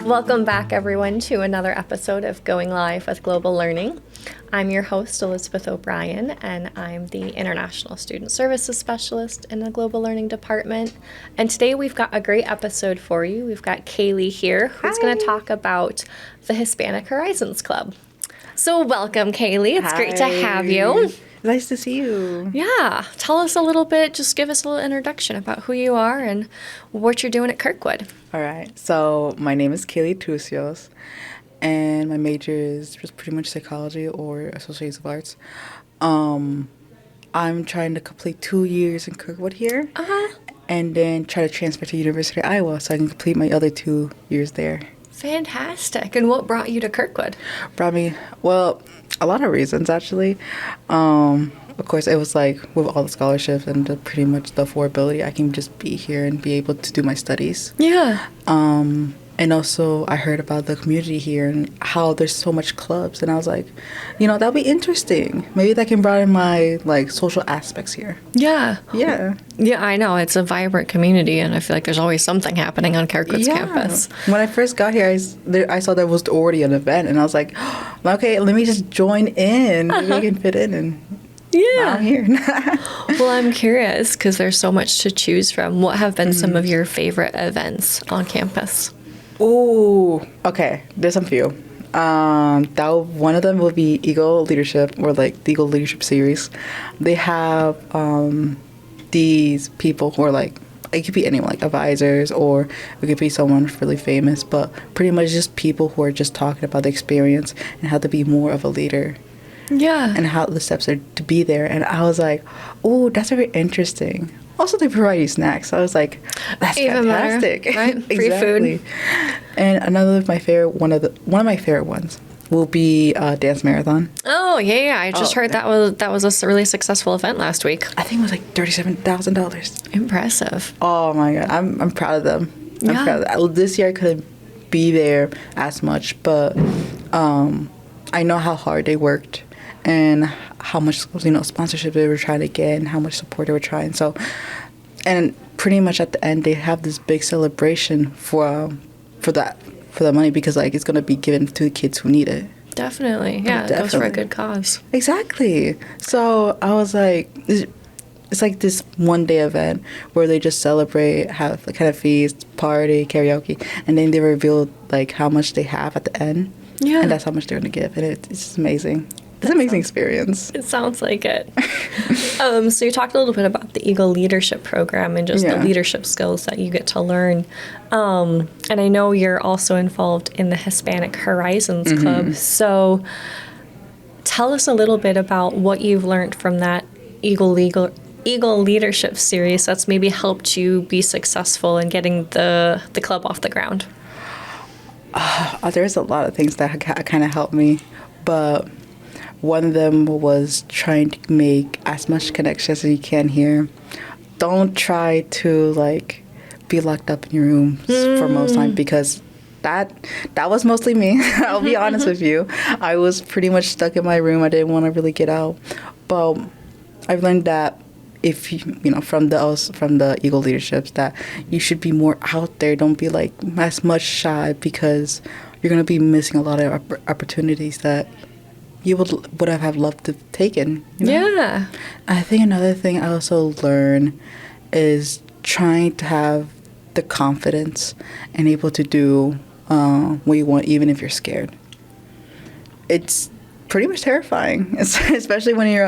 Welcome back, everyone, to another episode of Going Live with Global Learning. I'm your host, Elizabeth O'Brien, and I'm the International Student Services Specialist in the Global Learning Department. And today we've got a great episode for you. We've got Keily here, who's going to talk about the Hispanic Horizons Club. So welcome, Keily. It's great to have you. Nice to see you. Yeah. Tell us a little bit, just give us a little introduction about who you are and what you're doing at Kirkwood. All right. So my name is Keily Tucios, and my major is just pretty much psychology or associates of arts. I'm trying to complete 2 years in Kirkwood here, and then try to transfer to University of Iowa so I can complete my other 2 years there. Fantastic. And what brought you to Kirkwood? Well, a lot of reasons, actually. Of course, it was like with all the scholarships and pretty much the affordability, I can just be here and be able to do my studies. Yeah. And also, I heard about the community here and how there's so much clubs. And I was like, that'll be interesting. Maybe that can broaden my, social aspects here. Yeah. Yeah. Yeah, I know. It's a vibrant community, and I feel like there's always something happening on Kirkwood's campus. When I first got here, I saw there was already an event, and I was like, okay, let me just join in. Maybe I can fit in, and now I'm here. Well, I'm curious, because there's so much to choose from. What have been some of your favorite events on campus? Ooh, okay. There's a few. One of them will be Eagle Leadership, or the Eagle Leadership series. They have these people who are it could be anyone, advisors, or it could be someone really famous, but pretty much just people who are just talking about the experience and how to be more of a leader. Yeah. And how the steps are to be there. And I was like, oh, that's very interesting. Also, they provide you snacks. So I was like, that's even fantastic. Better, right? Free Exactly. food. And one of my favorite ones will be Dance Marathon. Oh, yeah. I just heard that was a really successful event last week. I think it was $37,000. Impressive. Oh my God. I'm proud of them. I'm proud of them. This year I couldn't be there as much, but I know how hard they worked and how much sponsorship they were trying to get and how much support they were trying. So, and pretty much at the end they have this big celebration for that money, because it's going to be given to the kids who need it. Definitely. Yeah, it goes for a good cause. Exactly. So I was like, it's like this one day event where they just celebrate, have a kind of feast, party, karaoke, and then they reveal how much they have at the end. Yeah. And that's how much they're going to give. And it's just amazing. It's an amazing experience. It sounds like it. So you talked a little bit about the Eagle Leadership Program and just the leadership skills that you get to learn. And I know you're also involved in the Hispanic Horizons Club. So tell us a little bit about what you've learned from that Eagle Leadership series that's maybe helped you be successful in getting the club off the ground. There's a lot of things that kind of helped me, but one of them was trying to make as much connections as you can here. Don't try to be locked up in your room for most time, because that was mostly me. I'll be honest with you. I was pretty much stuck in my room. I didn't want to really get out. But I've learned that if from the Eagle leaderships, that you should be more out there. Don't be as much shy, because you're gonna be missing a lot of opportunities that you would have loved to have taken. Yeah. I think another thing I also learned is trying to have the confidence and able to do what you want, even if you're scared. It's pretty much terrifying, especially when you're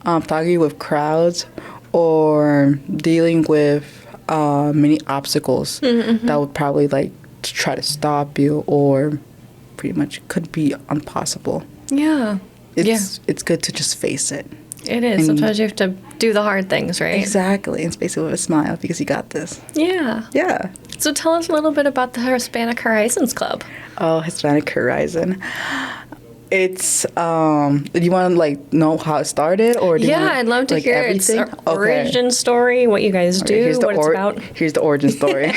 talking with crowds or dealing with many obstacles that would probably try to stop you, or pretty much could be impossible. Yeah. It's good to just face it. It is. Sometimes you have to do the hard things, right? Exactly. And face it with a smile, because you got this. Yeah. Yeah. So tell us a little bit about the Hispanic Horizons Club. Oh, Hispanic Horizon. It's do you want to know how it started, or I'd love to hear everything? Its origin story, what you guys do, what it's about. Here's the origin story.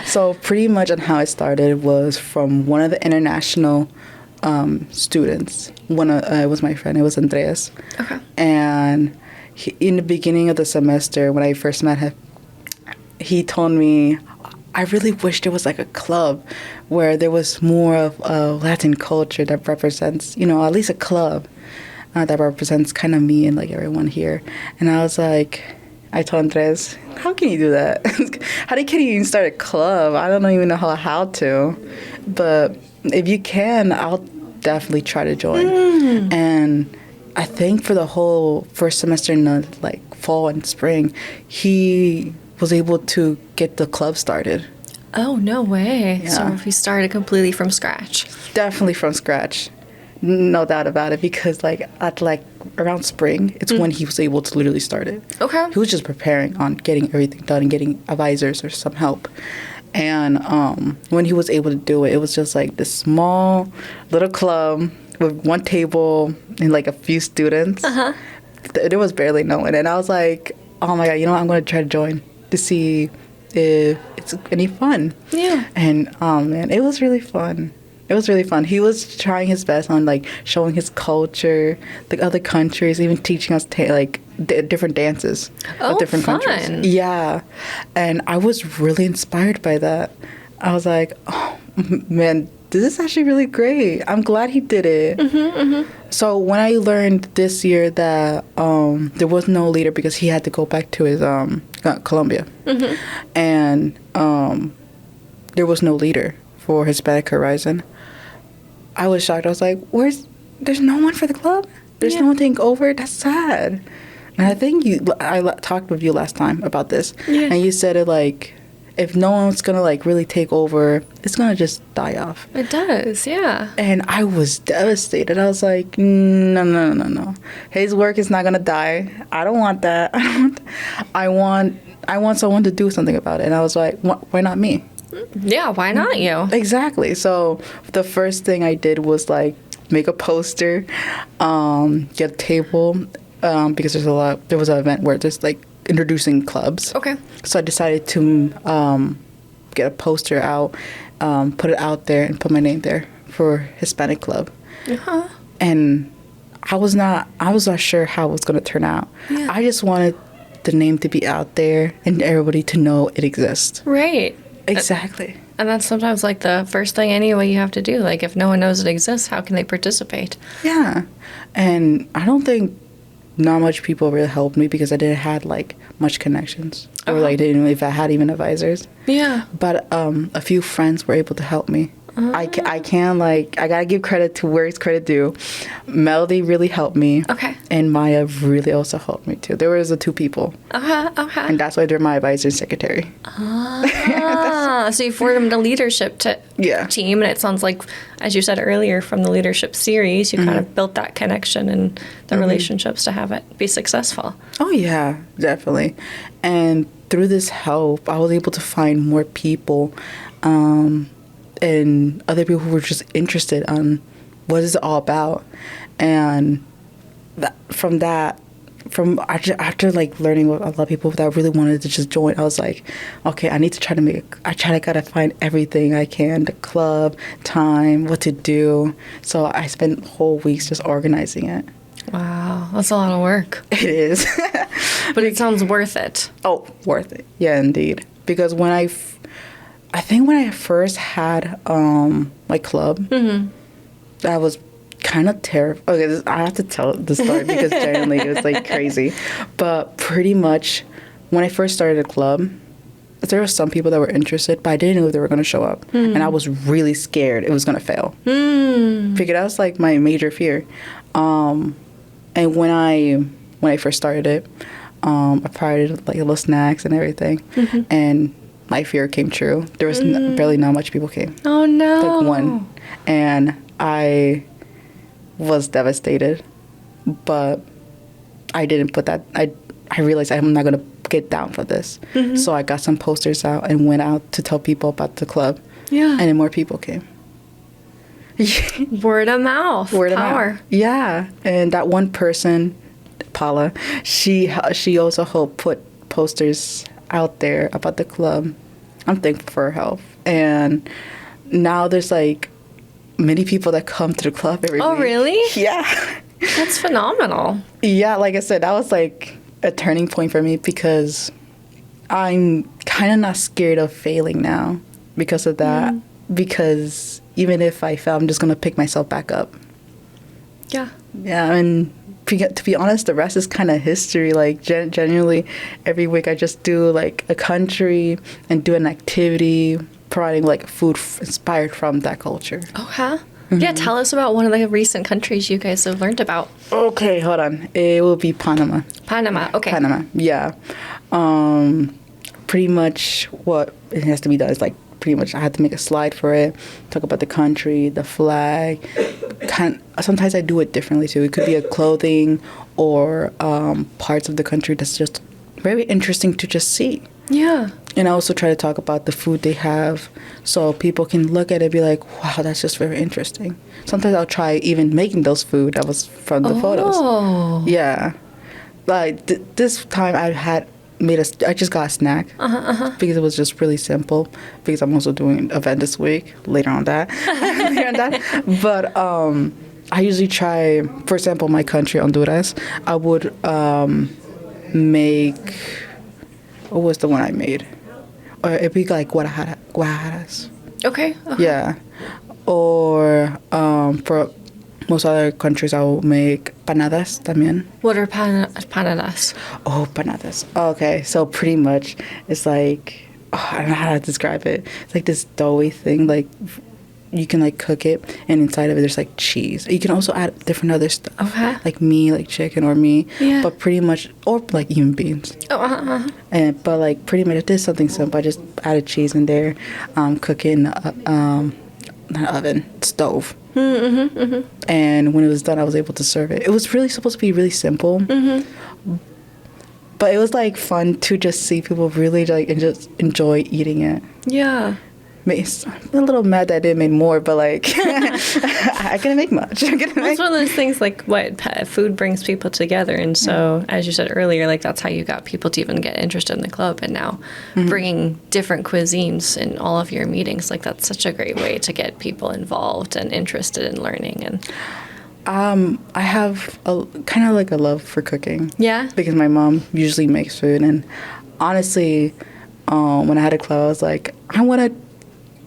So pretty much on how it started was from one of the international students. It was my friend. It was Andreas. Okay. And in the beginning of the semester, when I first met him, he told me, I really wish there was like a club where there was more of a Latin culture that represents, at least a club that represents kind of me and like everyone here. And I was like, I told Andres, how can you do that? How can you even start a club? I don't even know how to. But if you can, I'll definitely try to join. And I think for the whole first semester in the like fall and spring, he was able to get the club started. Oh, no way. Yeah. So he started completely from scratch. Definitely from scratch. No doubt about it, because like at like around spring, it's when he was able to literally start it. Okay. He was just preparing on getting everything done and getting advisors or some help. And when he was able to do it, it was just like this small little club with one table and like a few students. There was barely no one. And I was like, oh my God, I'm going to try to join to see if it's any fun. Yeah. And man, it was really fun. It was really fun. He was trying his best on like showing his culture, like other countries, even teaching us different dances of different countries. Yeah, and I was really inspired by that. I was like, oh man, this is actually really great. I'm glad he did it. So when I learned this year that there was no leader because he had to go back to his Colombia, and there was no leader for Hispanic Horizon, I was shocked. I was like, there's no one for the club? There's no one taking over? That's sad. And I think I talked with you last time about this. Yeah. And you said it like, if no one's going to like really take over, it's going to just die off. It does, yeah. And I was devastated. I was like, no. His work is not going to die. I don't want that. I want someone to do something about it. And I was like, why not me? Yeah, why not you? Exactly. So the first thing I did was like make a poster, get a table, because there was an event where there's like introducing clubs. Okay. So I decided to get a poster out, put it out there, and put my name there for Hispanic Club. And I was not sure how it was going to turn out. Yeah. I just wanted the name to be out there and everybody to know it exists. Right. Exactly. And that's sometimes like the first thing anyway you have to do. Like if no one knows it exists, how can they participate? Yeah. And I don't think not much people really helped me because I didn't have like much connections or like didn't know if I had even advisors. Yeah. But a few friends were able to help me. I gotta give credit to where it's credit due. Melody really helped me. Okay. And Maya really also helped me too. There was the two people. Okay. And that's why they're my advisor and secretary. So you formed a leadership team, and it sounds like, as you said earlier, from the leadership series, you kind of built that connection and the relationships to have it be successful. Oh yeah, definitely. And through this help, I was able to find more people. And other people who were just interested on what is it all about. And after like learning with a lot of people that really wanted to just join, I was like, okay, I need to try to gotta find everything I can, the club, time, what to do. So I spent whole weeks just organizing it. Wow, that's a lot of work. It is. But it sounds worth it. Oh, worth it. Yeah, indeed. Because when I think when I first had my club, I was kind of terrified. Okay, I have to tell the story because genuinely it was like crazy. But pretty much when I first started the club, there were some people that were interested, but I didn't know if they were going to show up. And I was really scared it was going to fail. Because that was like my major fear. And when I first started it, I provided like little snacks and everything. And my fear came true. There was barely not much people came. Oh, no. Like one. And I was devastated. But I didn't put that. I realized I'm not going to get down for this. So I got some posters out and went out to tell people about the club. Yeah. And then more people came. Word of mouth. Word of power. Mouth. Yeah. And that one person, Paula, she also helped put posters out there about the club. I'm thankful for her help. And now there's like many people that come to the club every week. Oh, really? Yeah. That's phenomenal. Yeah, like I said, that was like a turning point for me because I'm kind of not scared of failing now because of that. Because even if I fail, I'm just going to pick myself back up. Yeah. Yeah, I mean, to be honest, the rest is kind of history. Like, genuinely, every week I just do, like, a country and do an activity providing, like, food inspired from that culture. Oh, huh? Yeah, tell us about one of the recent countries you guys have learned about. Okay, hold on. It will be Panama. Panama, okay. Panama, yeah. Pretty much what it has to be done is, like, pretty much I had to make a slide for it, talk about the country, the flag. Sometimes I do it differently too. It could be a clothing or parts of the country that's just very interesting to just see. Yeah. And I also try to talk about the food they have so people can look at it and be like, wow, that's just very interesting. Sometimes I'll try even making those food that was from the photos. Yeah. Like this time I just got a snack because it was just really simple because I'm also doing an event this week later on that. But I usually try, for example, my country, Honduras, I would make, what was the one I made? Or it'd be like guajaras. Okay. Yeah. Or for most other countries, I will make panadas también. What are panadas? Oh, panadas. Okay, so pretty much it's like, I don't know how to describe it. It's like this doughy thing, like you can like cook it, and inside of it there's like cheese. You can also add different other stuff, like meat, like chicken or meat. Yeah. But pretty much, or like even beans. But like pretty much, it is something simple. I just added cheese in there, cook it in the not oven, stove. And when it was done, I was able to serve it. It was really supposed to be really simple, but it was like fun to just see people really like and just enjoy eating it. Yeah. I'm a little mad that I didn't make more, but like I couldn't make much. It's one of those things like what food brings people together, and so as you said earlier, like that's how you got people to even get interested in the club, and now bringing different cuisines in all of your meetings, like that's such a great way to get people involved and interested in learning. And I have a kind of like a love for cooking. Yeah, because my mom usually makes food, and honestly, when I had a club, I was like, I want to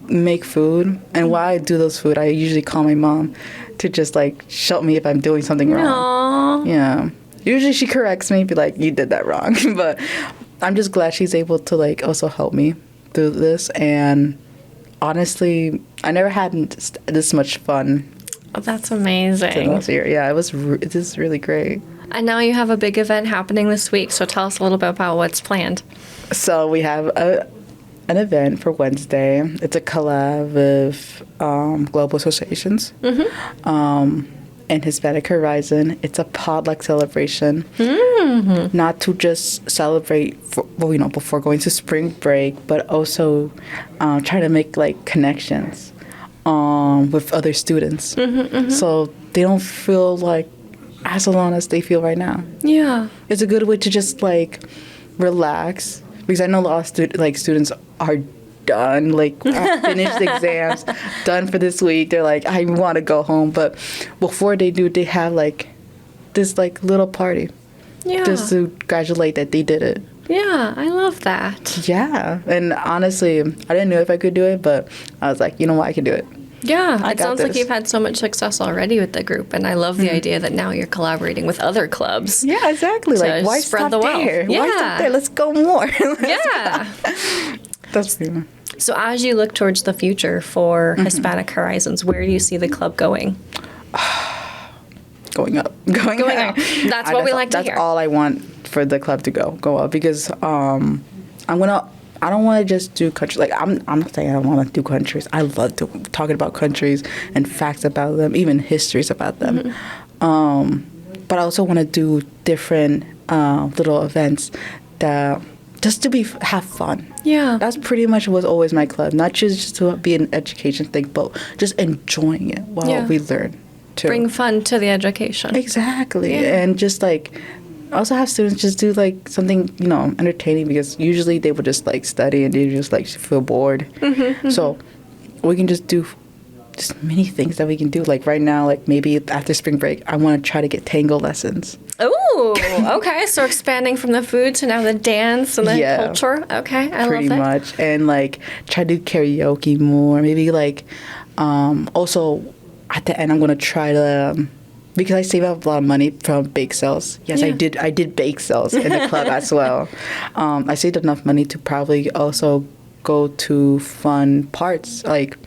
make food, and while I do those food, I usually call my mom to just like show me if I'm doing something wrong. Aww. Yeah, usually she corrects me, be like, you did that wrong. But I'm just glad she's able to like also help me through this, and honestly, I never had this much fun. Oh, that's amazing. Last year. Yeah, it is really great. And now you have a big event happening this week, so tell us a little bit about what's planned. So we have an event for Wednesday. It's a collab with global associations and Hispanic Horizon. It's a potluck celebration, not to just celebrate before going to spring break, but also trying to make like connections with other students, so they don't feel like as alone as they feel right now. Yeah, it's a good way to just like relax. Because I know a lot of students are done, like finished exams, done for this week. They're like, I want to go home. But before they do, they have like this like little party, just to congratulate that they did it. Yeah, I love that. Yeah, and honestly, I didn't know if I could do it, but I was like, you know what, I can do it. Yeah, it sounds like you've had so much success already with the group, and I love the idea that now you're collaborating with other clubs. Yeah, exactly. Like, why spread the wealth? Yeah. Why stop there? Let's go more. Yeah. That's pretty. So as you look towards the future for Hispanic Horizons, where do you see the club going? Going up. Going up. That's what we like to hear. That's all I want for the club to go up, because I don't want to just do countries. Like, I'm not saying I don't want to do countries. I love talking about countries and facts about them, even histories about them. But I also want to do different little events that just to have fun. Yeah. That's pretty much was always my club. Not just to be an education thing, but just enjoying it while we learn too. Bring fun to the education. Exactly. Yeah. And just like also have students just do like something, entertaining, because usually they would just like study and they just like feel bored. So we can just do just many things that we can do. Like right now, like maybe after spring break, I want to try to get tango lessons. Oh, okay. So expanding from the food to now the dance and the culture. Okay, I love it. Pretty much. And like try to do karaoke more. Maybe like also at the end I'm gonna try to because I save up a lot of money from bake sales. Yes, I did bake sales in the club as well. I saved enough money to probably also go to fun parts, like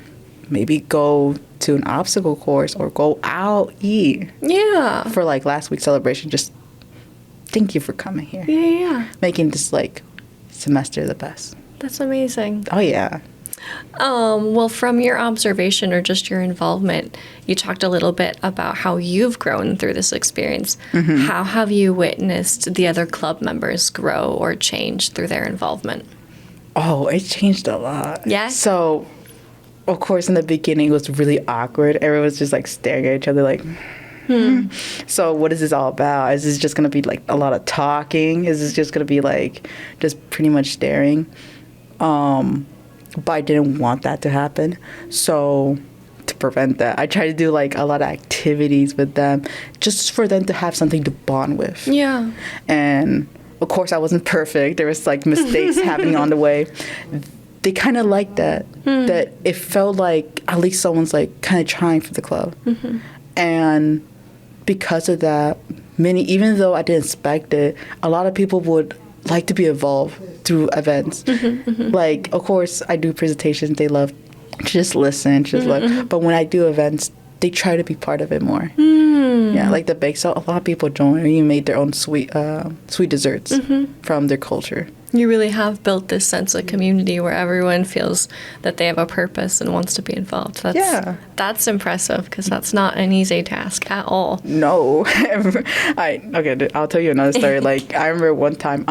maybe go to an obstacle course or go out eat. Yeah. For like last week's celebration, just thank you for coming here. Yeah. Making this like semester the best. That's amazing. Oh yeah. Well, from your observation or just your involvement, you talked a little bit about how you've grown through this experience. Mm-hmm. How have you witnessed the other club members grow or change through their involvement? Oh, it changed a lot. Yeah. So, of course, in the beginning, it was really awkward. Everyone was just like staring at each other like, So what is this all about? Is this just going to be like a lot of talking? Is this just going to be like just pretty much staring? But I didn't want that to happen. So to prevent that, I tried to do like a lot of activities with them just for them to have something to bond with. Yeah. And of course, I wasn't perfect. There was like mistakes happening on the way. They kind of liked that. That it felt like at least someone's like kind of trying for the club. Mm-hmm. And because of that, even though I didn't expect it, a lot of people would like to be involved through events. Mm-hmm, mm-hmm. Like, of course, I do presentations. They love to just listen, but when I do events, they try to be part of it more. Yeah, like the bake sale, a lot of people join. You made their own sweet desserts from their culture. You really have built this sense of community where everyone feels that they have a purpose and wants to be involved. That's impressive because that's not an easy task at all. No. I'll tell you another story. Like, I remember one time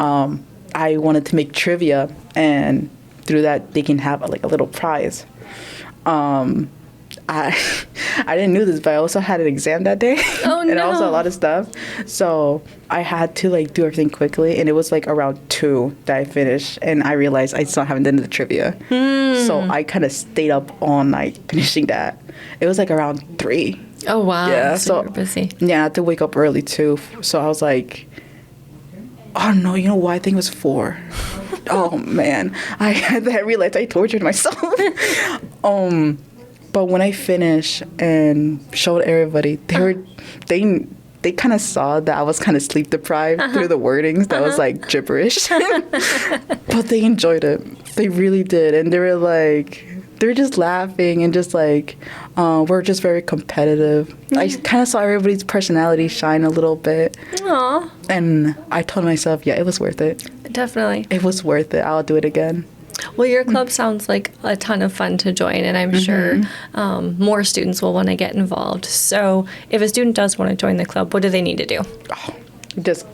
I wanted to make trivia, and through that they can have like a little prize. I didn't know this, but I also had an exam that day. Oh, no. And also a lot of stuff. So I had to like do everything quickly, and it was like around 2 that I finished, and I realized I still haven't done the trivia. So I kind of stayed up all night finishing that. It was like around 3. Oh, wow. Yeah, so you were busy. Yeah, I had to wake up early too. So I was like, oh no, you know what? I think it was 4. Oh man, I realized I tortured myself. But when I finished and showed everybody, they kind of saw that I was kind of sleep deprived through the wordings that was like gibberish. But they enjoyed it. They really did. And they were just laughing and just like, we're just very competitive. I kind of saw everybody's personality shine a little bit. Aww. And I told myself, yeah, it was worth it. Definitely. It was worth it. I'll do it again. Well, your club sounds like a ton of fun to join, and I'm sure more students will want to get involved. So if a student does want to join the club, what do they need to do? Oh, just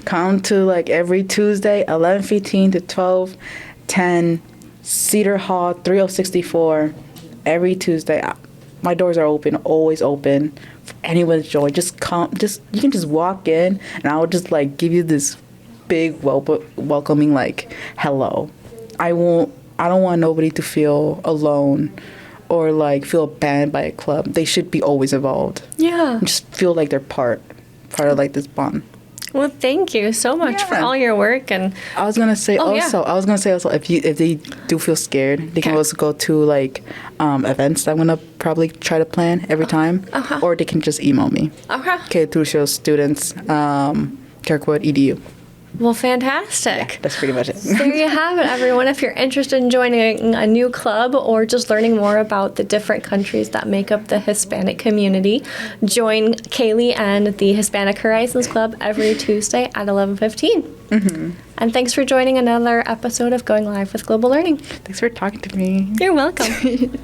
come to like every Tuesday, 11:15 to 12:10, Cedar Hall, 3064, every Tuesday. My doors are open, always open for anyone to join. Just come, you can just walk in, and I will just like give you this big welcoming like hello. I don't want nobody to feel alone or like feel abandoned by a club. They should be always involved. Yeah. And just feel like they're part of like this bond. Well, thank you so much for all your work. And I was gonna say also, if they do feel scared, they can also go to like events that I'm gonna probably try to plan every time, or they can just email me. Okay, through show students, Kirkwood EDU. Well, fantastic. Yeah, that's pretty much it. There you have it, everyone. If you're interested in joining a new club or just learning more about the different countries that make up the Hispanic community, join Keily and the Hispanic Horizons Club every Tuesday at 11:15. Mm-hmm. And thanks for joining another episode of Going Live with Global Learning. Thanks for talking to me. You're welcome.